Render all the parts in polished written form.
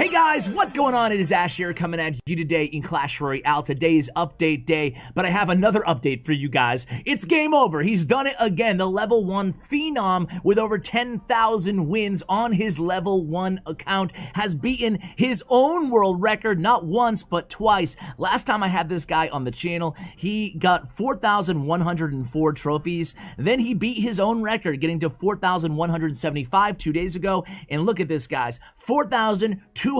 Hey guys, what's going on? It is Ash here coming at you today in Clash Royale. Today's update day, but I have another update for you guys. It's game over. He's done it again. The level 1 Phenom with over 10,000 wins on his level 1 account has beaten his own world record not once but twice. Last time I had this guy on the channel, he got 4,104 trophies. Then he beat his own record, getting to 4,175 2 days ago. And look at this, guys. 4,207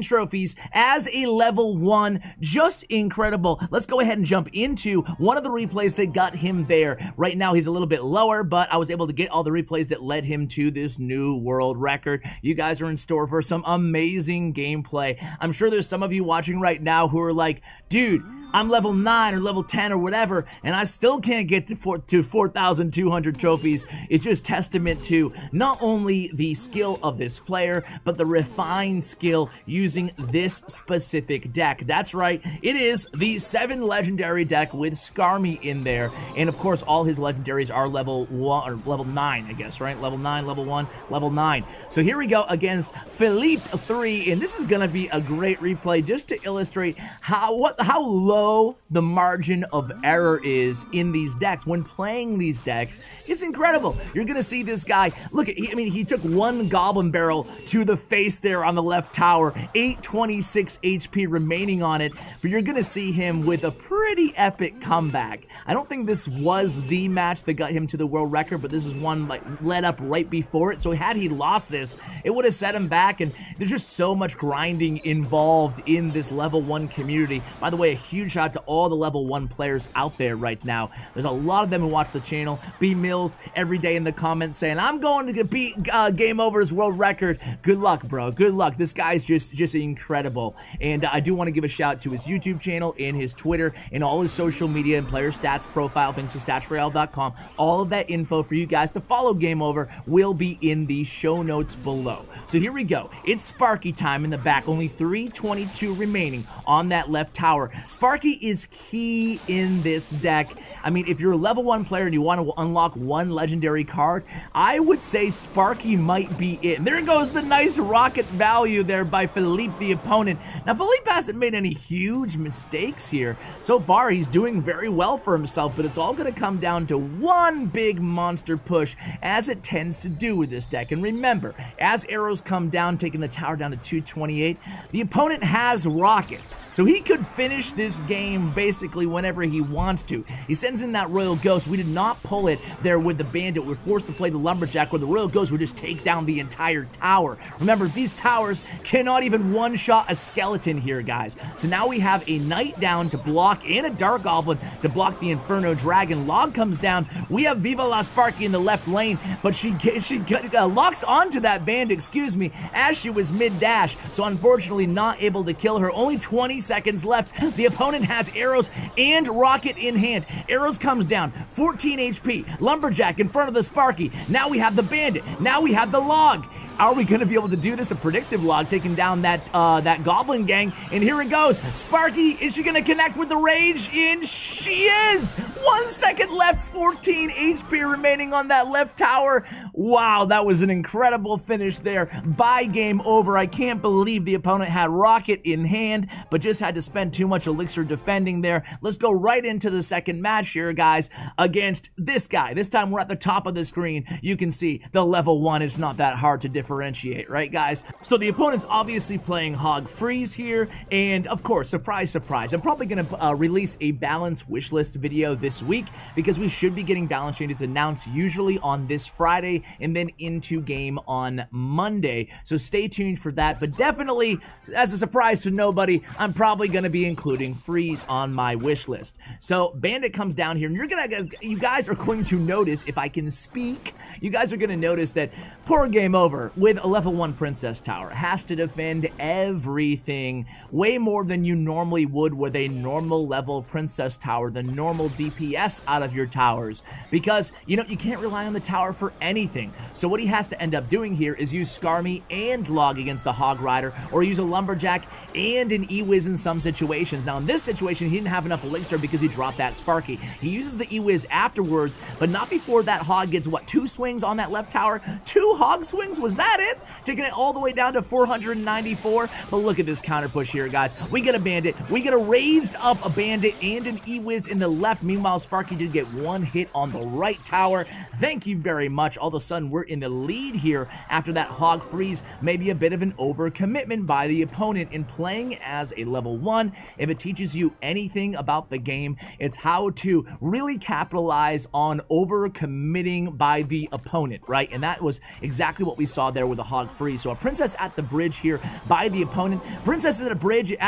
trophies as a level 1. Just incredible. Let's go ahead and jump into one of the replays that got him there. Right now he's a little bit lower, but I was able to get all the replays that led him to this new world record. You guys are in store for some amazing gameplay. I'm sure there's some of you watching right now who are like, dude, I'm level 9 or level 10 or whatever, and I still can't get to 4,200 trophies. It's just testament to not only the skill of this player, but the refined skill using this specific deck. That's right, it is the 7 legendary deck with Skarmy in there, and of course all his legendaries are level 1 or level 9, I guess, right? Level 9, level 1, level 9. So here we go against Philippe 3, and this is gonna be a great replay just to illustrate how low the margin of error is in these decks. When playing these decks, it's incredible. You're gonna see this guy, look at, he took one Goblin Barrel to the face there on the left tower, 826 HP remaining on it, but you're gonna see him with a pretty epic comeback. I don't think this was the match that got him to the world record, but this is one like led up right before it, so had he lost this, it would have set him back, and there's just so much grinding involved in this level 1 community. By the way, a huge shout out to all the level 1 players out there right now. There's a lot of them who watch the channel. B Mills every day in the comments saying, I'm going to beat Game Over's world record. Good luck, bro. Good luck. This guy's just incredible. And I do want to give a shout to his YouTube channel and his Twitter and all his social media and player stats profile, thanks to statsroyale.com. All of that info for you guys to follow Game Over will be in the show notes below. So here we go. It's Sparky time in the back. Only 322 remaining on that left tower. Sparky is key in this deck. I mean, if you're a level 1 player and you want to unlock one legendary card, I would say Sparky might be it. And there goes the nice rocket value there by Philippe, the opponent. Now, Philippe hasn't made any huge mistakes here. So far, he's doing very well for himself, but it's all going to come down to one big monster push, as it tends to do with this deck. And remember, as arrows come down, taking the tower down to 228, the opponent has rocket. So he could finish this game basically whenever he wants to. He sends in that Royal Ghost. We did not pull it there with the Bandit. We're forced to play the Lumberjack, where the Royal Ghost would just take down the entire tower. Remember, these towers cannot even one-shot a skeleton here, guys. So now we have a Knight down to block and a Dark Goblin to block the Inferno Dragon. Log comes down. We have Viva La Sparky in the left lane, but she locks onto that Bandit, as she was mid-dash. So unfortunately not able to kill her. Only 20 seconds left. The opponent has arrows and rocket in hand. Arrows comes down, 14 HP. Lumberjack in front of the Sparky. Now we have the Bandit. Now we have the Log. Are we going to be able to do this? A predictive Log taking down that Goblin gang. And here it goes. Sparky, is she going to connect with the Rage? And she is! 1 second left, 14 HP remaining on that left tower. Wow, that was an incredible finish there by Game Over. I can't believe the opponent had rocket in hand, but just had to spend too much elixir defending there. Let's go right into the second match here, guys, against this guy. This time we're at the top of the screen. You can see the level 1 is not that hard to differentiate, right, guys? So the opponent's obviously playing Hog Freeze here, and of course, surprise, surprise, I'm probably going to release a balance wishlist video this week, because we should be getting balance changes announced usually on this Friday and then into game on Monday. So stay tuned for that, but definitely, as a surprise to nobody, I'm probably going to be including Freeze on my wish list. So Bandit comes down here, and you guys are going to notice, if I can speak, you guys are going to notice that poor Game Over with a level 1 Princess Tower has to defend everything way more than you normally would with a normal level Princess Tower, the normal DPS out of your towers, because you can't rely on the tower for anything. So what he has to end up doing here is use Skarmy and Log against a Hog Rider, or use a Lumberjack and an E-Wiz in some situations. Now in this situation, he didn't have enough elixir because he dropped that Sparky. He uses the E-Wiz afterwards, but not before that Hog gets, what, 2 swings swings on that left tower. 2 hog swings, was that it? Taking it all the way down to 494. But look at this counter push here, guys. We get a bandit. We get a raised up a bandit and an E-Wiz in the left. Meanwhile, Sparky did get 1 hit on the right tower. Thank you very much. All of a sudden, we're in the lead here after that hog freeze. Maybe a bit of an overcommitment by the opponent in playing as a level 1. If it teaches you anything about the game, it's how to really capitalize on overcommitting by the opponent, right? And that was exactly what we saw there with the hog freeze. So a princess at the bridge here by the opponent. Princess at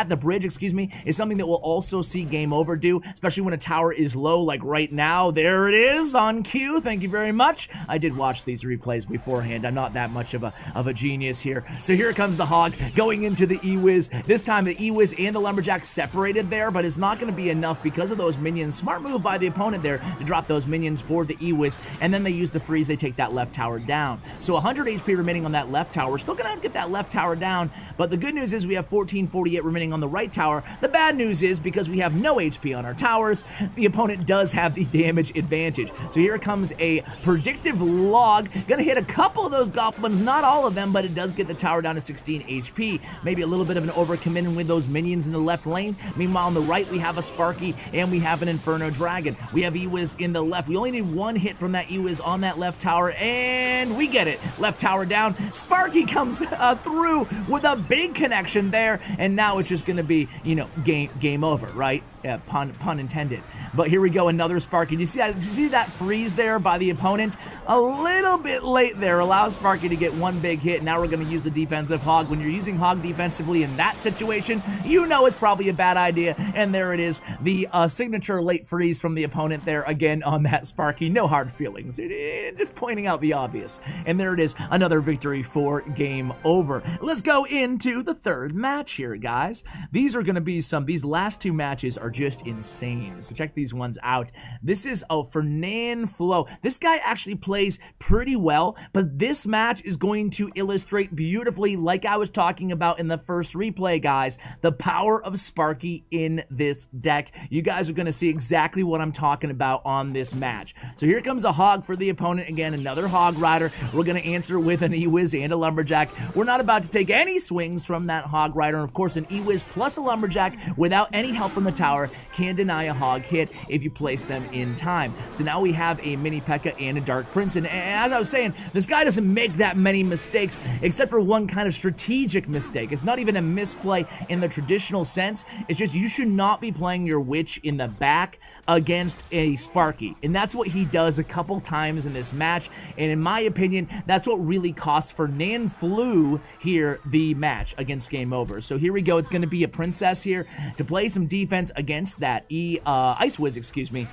the bridge, excuse me, is something that we'll also see game over do, especially when a tower is low, like right now. There it is on cue. Thank you very much. I did watch these replays beforehand. I'm not that much of a genius here. So here comes the hog going into the E-Wiz. This time the E-Wiz and the lumberjack separated there, but it's not going to be enough because of those minions. Smart move by the opponent there to drop those minions for the E-Wiz, and then they use the freeze. They take that left tower down. So 100 HP remaining on that left tower. We're still going to get that left tower down, but the good news is we have 1448 remaining on the right tower. The bad news is because we have no HP on our towers, the opponent does have the damage advantage. So here comes a predictive log. Gonna hit a couple of those goblins, not all of them, but it does get the tower down to 16 HP. Maybe a little bit of an overcommitment with those minions in the left lane. Meanwhile, on the right, we have a Sparky and we have an Inferno Dragon. We have E-Wiz in the left. We only need 1 hit from that E-Wiz on that left tower, and we get it. Left tower down. Sparky comes through with a big connection there, and now it's just gonna be, you know, game over, right? Yeah, pun intended. But here we go, another Sparky. You see that freeze there by the opponent? A little bit late there, allows Sparky to get 1 big hit. Now we're going to use the defensive hog. When you're using hog defensively in that situation, you know it's probably a bad idea. And there it is, the signature late freeze from the opponent there again on that Sparky. No hard feelings, just pointing out the obvious. And there it is, another victory for game over. Let's go into the 3rd match here, guys. These are going to be these last 2 matches are just insane. So check these ones out. This is Fernan Flo. This guy actually plays pretty well, but this match is going to illustrate beautifully, like I was talking about in the first replay, guys, the power of Sparky in this deck. You guys are going to see exactly what I'm talking about on this match. So here comes a hog for the opponent. Again, another hog rider. We're going to answer with an E-Wiz and a lumberjack. We're not about to take any swings from that hog rider. And of course, an E-Wiz plus a lumberjack without any help from the tower can deny a hog hit if you place them in time. So now we have a mini P.E.K.K.A and a Dark Prince, and as I was saying, this guy doesn't make that many mistakes except for one kind of strategic mistake. It's not even a misplay in the traditional sense. It's just you should not be playing your witch in the back against a Sparky, and that's what he does a couple times in this match, and in my opinion, that's what really cost Fernan Flo here the match against game over. So here we go. It's going to be a princess here to play some defense against that Ice-Wiz, excuse me.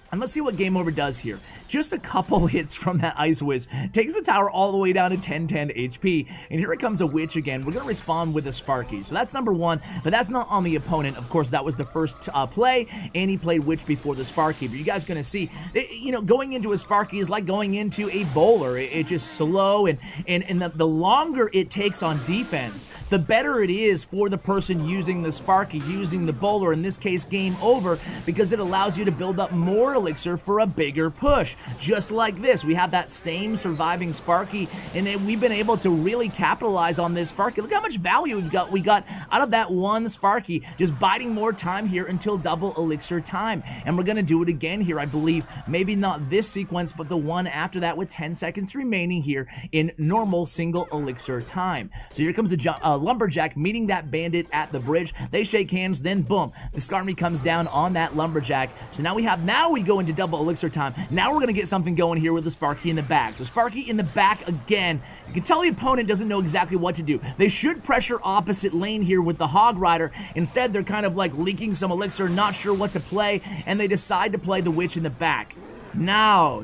And let's see what game over does here. Just a couple hits from that Ice-Wiz takes the tower all the way down to 1010 HP. And here it comes a witch again. We're going to respond with a Sparky. So that's number 1, but that's not on the opponent. Of course, that was the first play, and he played witch before the Sparky. But you guys going to see, you know, going into a Sparky is like going into a bowler. It's just slow, and the longer it takes on defense, the better it is for the person using the Sparky, using the bowler, in this case, game over, because it allows you to build up more elixir for a bigger push. Just like this, we have that same surviving Sparky, and then we've been able to really capitalize on this Sparky. Look how much value we got out of that one Sparky, just biding more time here until double elixir time. And we're gonna do it again here, I believe. Maybe not this sequence, but the one after that with 10 seconds remaining here in normal single elixir time. So here comes the lumberjack meeting that bandit at the bridge. They shake hands, then boom, the Skarmy comes down on that lumberjack. So now we go into double elixir time. Now we're gonna get something going here with the Sparky in the back. So Sparky in the back again. You can tell the opponent doesn't know exactly what to do. They should pressure opposite lane here with the Hog Rider. Instead, they're kind of like leaking some elixir, not sure what to play, and they decide to play the witch in the back. No.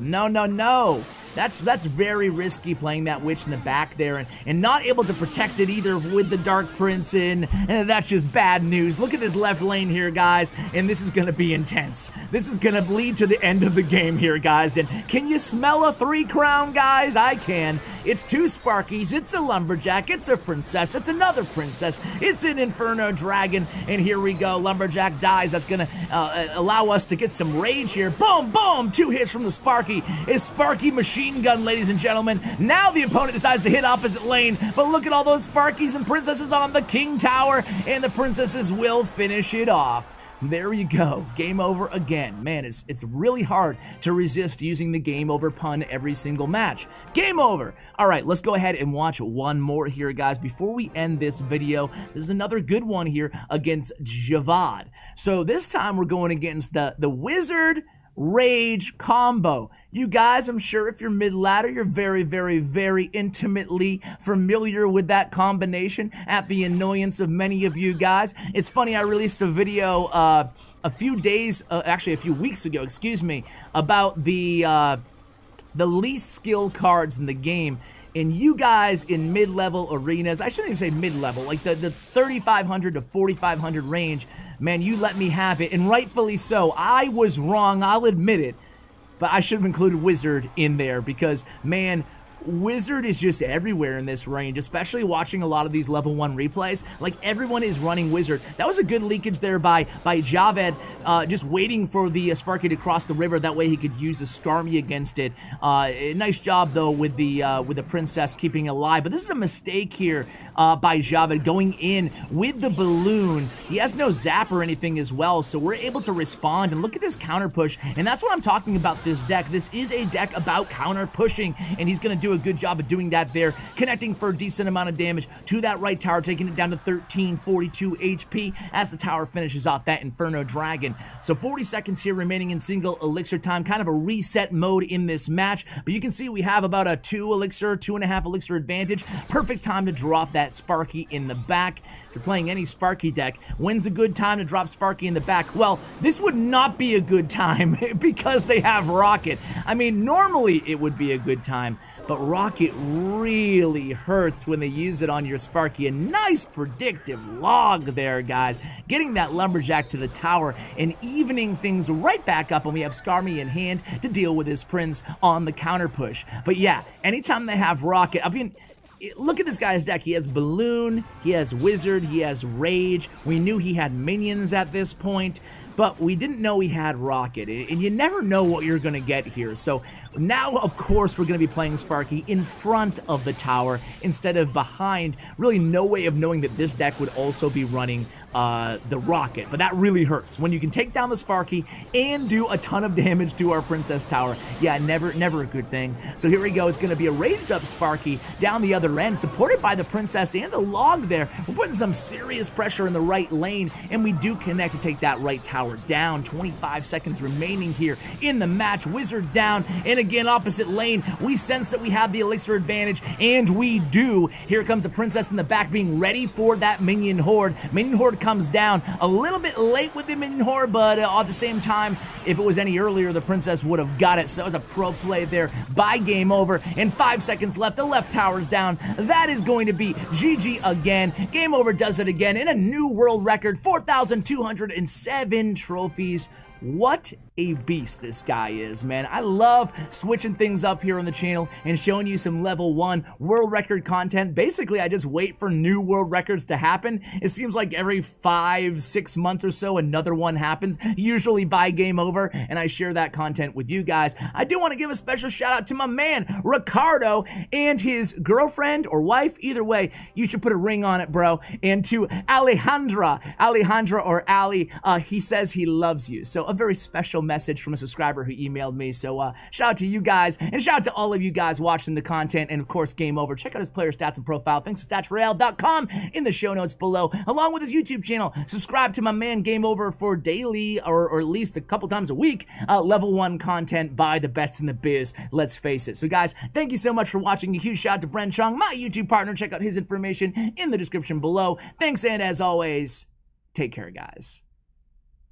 That's very risky, playing that witch in the back there and not able to protect it either with the Dark Prince in, and that's just bad news. Look at this left lane here, guys, and this is going to be intense. This is going to lead to the end of the game here, guys, and can you smell a 3 crown, guys? I can. It's two Sparkies, it's a Lumberjack, it's a Princess, it's another Princess, it's an Inferno Dragon, and here we go. Lumberjack dies. That's gonna allow us to get some rage here. Boom, boom, 2 hits from the Sparky. It's Sparky Machine Gun, ladies and gentlemen. Now the opponent decides to hit opposite lane, but look at all those Sparkies and Princesses on the King Tower, and the Princesses will finish it off. There you go. Game over again. Man, it's really hard to resist using the game over pun every single match. Game over. All right, let's go ahead and watch one more here, guys. Before we end this video, this is another good one here against Javad. So this time we're going against the Wizard Rage combo. You guys, I'm sure if you're mid-ladder, you're very intimately familiar with that combination, at the annoyance of many of you guys. It's funny, I released a video a few weeks ago, about the least skill cards in the game. And you guys in mid-level arenas, I shouldn't even say mid-level, like the 3,500 to 4,500 range, man, you let me have it, and rightfully so. I was wrong, I'll admit it, but I should have included Wizard in there because, man, Wizard is just everywhere in this range, especially watching a lot of these level 1 replays. Like, everyone is running Wizard. That was a good leakage there by Javed, just waiting for the Sparky to cross the river. That way he could use the Skarmy against it. Nice job, though, with the Princess keeping alive. But this is a mistake here by Javed going in with the balloon. He has no zap or anything as well, so we're able to respond. And look at this counter push. And that's what I'm talking about this deck. This is a deck about counter pushing, and he's going to do a good job of doing that there, connecting for a decent amount of damage to that right tower, taking it down to 1342 HP as the tower finishes off that Inferno Dragon. So 40 seconds here remaining in single elixir time, kind of a reset mode in this match, but you can see we have about a 2.5 elixir advantage. Perfect time to drop that Sparky in the back. If you're playing any Sparky deck, when's the good time to drop Sparky in the back? Well, this would not be a good time because they have Rocket. I mean, normally it would be a good time, but Rocket really hurts when they use it on your Sparky. A nice predictive log there, guys. Getting that Lumberjack to the tower and evening things right back up when we have Skarmy in hand to deal with his Prince on the counter push. But yeah, anytime they have Rocket, I mean, look at this guy's deck. He has Balloon, he has Wizard, he has Rage. We knew he had minions at this point, but we didn't know he had Rocket, and you never know what you're gonna get here. So now, of course, we're gonna be playing Sparky in front of the tower instead of behind. Really no way of knowing that this deck would also be running the Rocket, but that really hurts when you can take down the Sparky and do a ton of damage to our Princess Tower. Yeah, never a good thing. So here we go. It's gonna be a raged up Sparky down the other end, supported by the Princess and the log there. We're putting some serious pressure in the right lane, and we do connect to take that right tower down. 25 seconds remaining here in the match. Wizard down, and again, opposite lane. We sense that we have the elixir advantage, and we do. Here comes the Princess in the back being ready for that minion horde. Minion horde comes down a little bit late with the minion horde, but at the same time, if it was any earlier, the Princess would have got it. So that was a pro play there by Game Over, and 5 seconds left. The left tower's down. That is going to be GG again. Game Over does it again in a new world record, 4,207 trophies. What a beast this guy is, man. I love switching things up here on the channel and showing you some level 1 world record content. Basically, I just wait for new world records to happen. It seems like every 5-6 months or so, another one happens, usually by Game Over, and I share that content with you guys. I do want to give a special shout out to my man, Ricardo, and his girlfriend or wife. Either way, you should put a ring on it, bro. And to Alejandra or Ali, he says he loves you. So a very special message from a subscriber who emailed me. So shout out to you guys, and shout out to all of you guys watching the content, and of course Game Over. Check out his player stats and profile. Thanks to statsroyale.com in the show notes below, along with his YouTube channel. Subscribe to my man Game Over for daily, or at least a couple times a week, level 1 content by the best in the biz. Let's face it. So guys, thank you so much for watching. A huge shout out to Bren Chong, my YouTube partner. Check out his information in the description below. Thanks, and as always, take care, guys.